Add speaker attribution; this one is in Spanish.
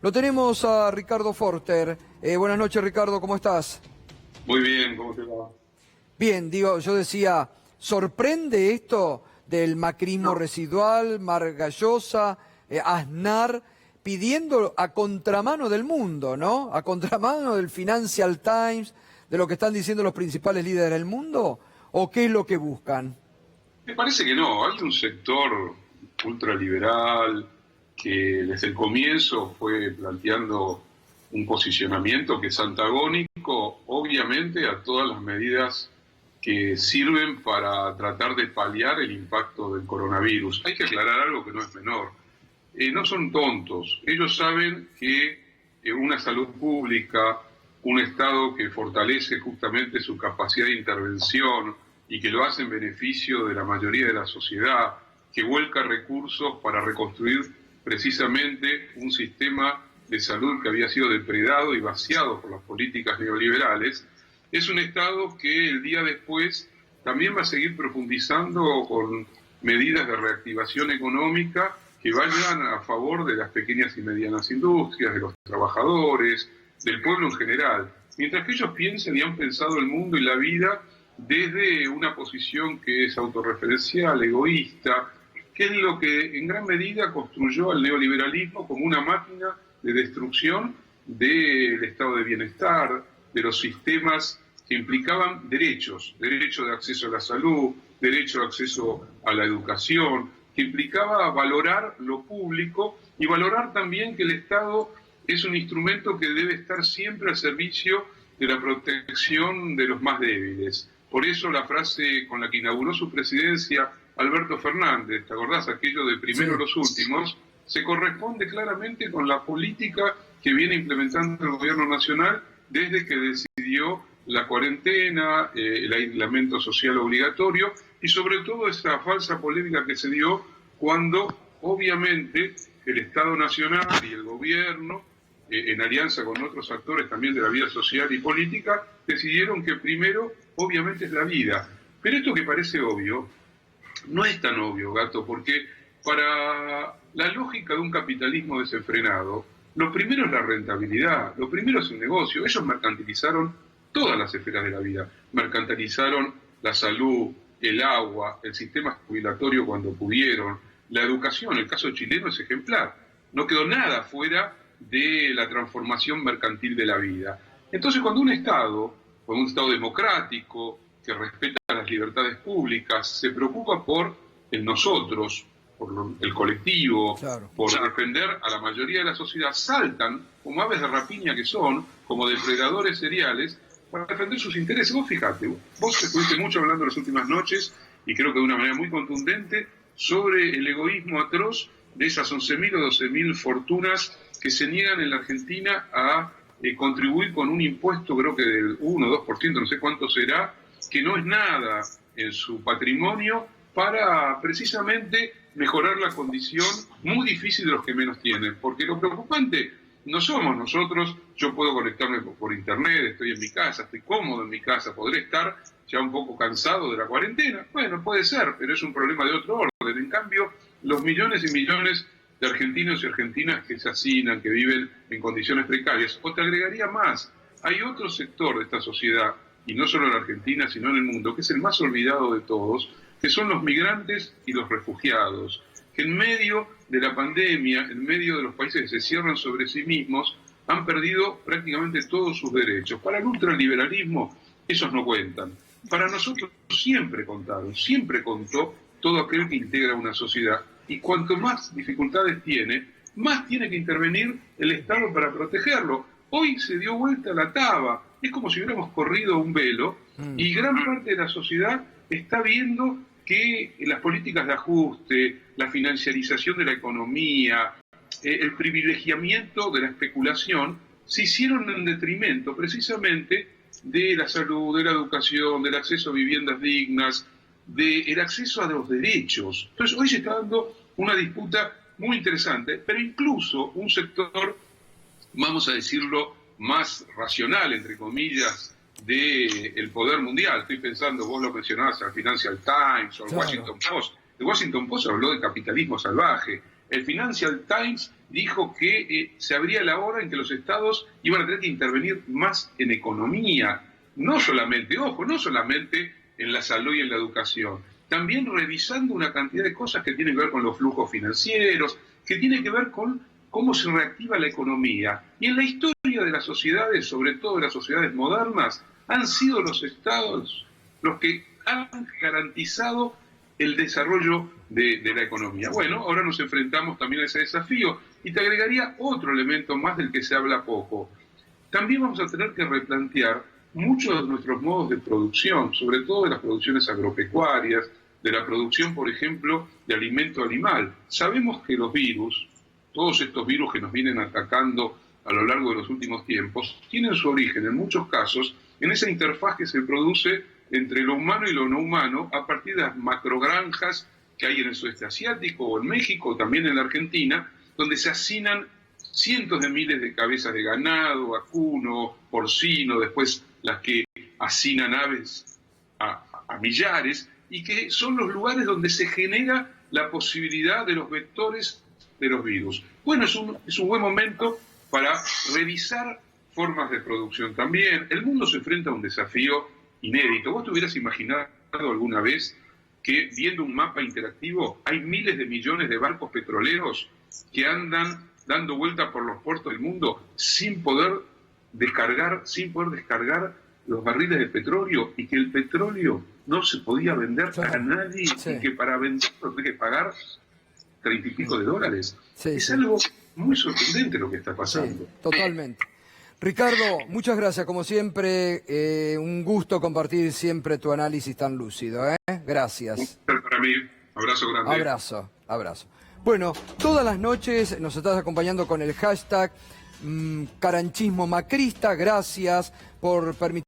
Speaker 1: Lo tenemos a Ricardo Forter. Buenas noches, Ricardo, ¿cómo estás?
Speaker 2: Muy bien, ¿cómo te va?
Speaker 1: Bien, yo decía, ¿sorprende esto del macrismo residual, Vargallosa, Aznar, pidiendo a contramano del mundo, ¿no? A contramano del Financial Times, de lo que están diciendo los principales líderes del mundo? ¿O qué es lo que buscan?
Speaker 2: Me parece que no. Hay un sector ultraliberal que desde el comienzo fue planteando un posicionamiento que es antagónico, obviamente, a todas las medidas que sirven para tratar de paliar el impacto del coronavirus. Hay que aclarar algo que no es menor. No son tontos. Ellos saben que una salud pública, un Estado que fortalece justamente su capacidad de intervención y que lo hace en beneficio de la mayoría de la sociedad, que vuelca recursos para reconstruir precisamente un sistema de salud que había sido depredado y vaciado por las políticas neoliberales, es un Estado que el día después también va a seguir profundizando con medidas de reactivación económica que vayan a favor de las pequeñas y medianas industrias, de los trabajadores, del pueblo en general, mientras que ellos piensan y han pensado el mundo y la vida desde una posición que es autorreferencial, egoísta, que es lo que en gran medida construyó al neoliberalismo como una máquina de destrucción del estado de bienestar, de los sistemas que implicaban derechos, derecho de acceso a la salud, derecho de acceso a la educación, que implicaba valorar lo público y valorar también que el Estado es un instrumento que debe estar siempre al servicio de la protección de los más débiles. Por eso la frase con la que inauguró su presidencia Alberto Fernández, ¿te acordás? Aquello de primero los últimos, se corresponde claramente con la política que viene implementando el gobierno nacional desde que decidió la cuarentena, el aislamiento social obligatorio y sobre todo esa falsa polémica que se dio cuando obviamente el Estado Nacional y el gobierno, en alianza con otros actores también de la vida social y política, decidieron que primero obviamente es la vida. Pero esto que parece obvio, no es tan obvio, Gato, porque para la lógica de un capitalismo desenfrenado, lo primero es la rentabilidad, lo primero es el negocio. Ellos mercantilizaron todas las esferas de la vida, mercantilizaron la salud, el agua, el sistema jubilatorio cuando pudieron, la educación. El caso chileno es ejemplar, no quedó nada fuera de la transformación mercantil de la vida. Entonces, cuando un Estado democrático, que respeta las libertades públicas, se preocupa por el nosotros, por el colectivo, por defender a la mayoría de la sociedad, saltan como aves de rapiña que son, como depredadores seriales, para defender sus intereses. Vos fijate, vos estuviste mucho hablando en las últimas noches, y creo que de una manera muy contundente, sobre el egoísmo atroz de esas 11.000 o 12.000 fortunas que se niegan en la Argentina a contribuir con un impuesto, creo que del 1 o 2%, no sé cuánto será, que no es nada en su patrimonio, para precisamente mejorar la condición muy difícil de los que menos tienen. Porque lo preocupante no somos nosotros. Yo puedo conectarme por internet, estoy en mi casa, estoy cómodo en mi casa, podré estar ya un poco cansado de la cuarentena. Bueno, puede ser, pero es un problema de otro orden. En cambio, los millones y millones de argentinos y argentinas que se hacinan, que viven en condiciones precarias. O te agregaría más, hay otro sector de esta sociedad, y no solo en la Argentina, sino en el mundo, que es el más olvidado de todos, que son los migrantes y los refugiados, que en medio de la pandemia, en medio de los países que se cierran sobre sí mismos, han perdido prácticamente todos sus derechos. Para el ultraliberalismo, esos no cuentan. Para nosotros siempre contaron, siempre contó todo aquel que integra una sociedad. Y cuanto más dificultades tiene, más tiene que intervenir el Estado para protegerlo. Hoy se dio vuelta la taba, es como si hubiéramos corrido un velo, y gran parte de la sociedad está viendo que las políticas de ajuste, la financiarización de la economía, el privilegiamiento de la especulación, se hicieron en detrimento precisamente de la salud, de la educación, del acceso a viviendas dignas, del acceso a los derechos. Entonces hoy se está dando una disputa muy interesante, pero incluso un sector, vamos a decirlo, más racional, entre comillas, del poder mundial. Estoy pensando, vos lo mencionabas, al Financial Times o al Washington Post. El Washington Post habló de capitalismo salvaje. El Financial Times dijo que se abría la hora en que los estados iban a tener que intervenir más en economía, no solamente, ojo, no solamente en la salud y en la educación, también revisando una cantidad de cosas que tienen que ver con los flujos financieros, que tienen que ver con cómo se reactiva la economía. Y en la historia de las sociedades, sobre todo de las sociedades modernas, han sido los estados los que han garantizado el desarrollo de la economía. Bueno, ahora nos enfrentamos también a ese desafío y te agregaría otro elemento más del que se habla poco. También vamos a tener que replantear muchos de nuestros modos de producción, sobre todo de las producciones agropecuarias, de la producción, por ejemplo, de alimento animal. Sabemos que los virus, todos estos virus que nos vienen atacando a lo largo de los últimos tiempos, tienen su origen, en muchos casos, en esa interfaz que se produce entre lo humano y lo no humano a partir de las macrogranjas que hay en el sudeste asiático o en México o también en la Argentina, donde se hacinan cientos de miles de cabezas de ganado, vacuno, porcino, después las que hacinan aves a millares, y que son los lugares donde se genera la posibilidad de los vectores de los virus. Bueno, es un buen momento para revisar formas de producción también. El mundo se enfrenta a un desafío inédito. ¿Vos te hubieras imaginado alguna vez que, viendo un mapa interactivo, hay miles de millones de barcos petroleros que andan dando vuelta por los puertos del mundo sin poder descargar los barriles de petróleo, y que el petróleo no se podía vender a nadie, y que para venderlo tenés que pagar $30 y pico de dólares? Es algo muy sorprendente lo que está pasando.
Speaker 1: Sí, totalmente. Ricardo, muchas gracias, como siempre, un gusto compartir siempre tu análisis tan lúcido, Gracias.
Speaker 2: Para mí, abrazo grande.
Speaker 1: Abrazo. Bueno, todas las noches nos estás acompañando con el hashtag Caranchismo Macrista. Gracias por permitir